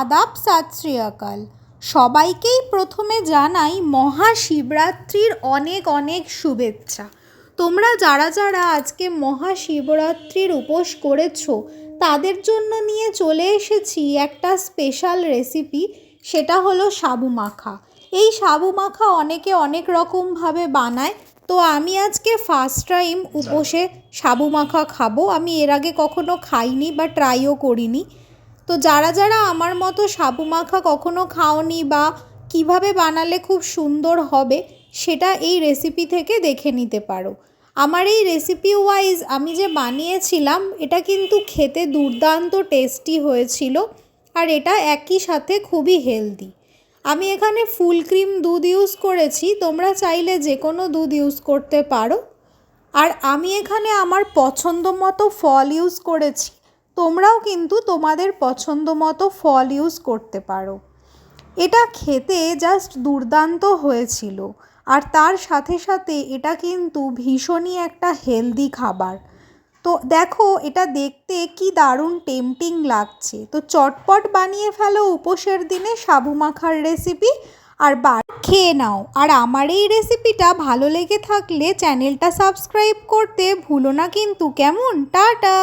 আদাব, সত শ্রী আকাল। সবাইকেই প্রথমে জানাই মহাশিবরাত্রির অনেক অনেক শুভেচ্ছা। তোমরা যারা যারা আজকে মহাশিবরাত্রির উপোস করেছো তাদের জন্য নিয়ে চলে এসেছি একটা স্পেশাল রেসিপি, সেটা হলো সাবু মাখা। এই সাবু মাখা অনেকে অনেক রকমভাবে বানায়, তো আমি আজকে ফার্স্ট টাইম উপোসে সাবু মাখা খাবো। আমি এর আগে কখনো খাইনি বা ট্রাইও করিনি। তো যারা যারা আমার মতো সাবু মাখা কখনো খাওনি বা কিভাবে বানালে খুব সুন্দর হবে সেটা এই রেসিপি থেকে দেখে নিতে পারো। আমার এই রেসিপি ওয়াইজ আমি যে বানিয়েছিলাম এটা কিন্তু খেতে দুর্দান্ত টেস্টি হয়েছিল, আর এটা একই সাথে খুবই হেলদি। আমি এখানে ফুল ক্রিম দুধ ইউজ করেছি, তোমরা চাইলে যে কোনো দুধ ইউজ করতে পারো। আর আমি এখানে আমার পছন্দ মতো ফল ইউজ করেছি, তোমরাও কিন্তু তোমাদের পছন্দ মতো ফল ইউজ করতে পারো। এটা খেতে জাস্ট দুর্দান্ত হয়েছিল, আর তার সাথে সাথে এটা কিন্তু ভীষণই একটা হেলদি খাবার। তো দেখো এটা দেখতে কি দারুণ টেম্পটিং লাগছে। তো চটপট বানিয়ে ফেলো উপোসের দিনে সাবু মাখার রেসিপি, আর খেয়ে নাও। আর আমার এই রেসিপিটা ভালো লেগে থাকলে চ্যানেলটা সাবস্ক্রাইব করতে ভুলো না কিন্তু, কেমন? টাটা।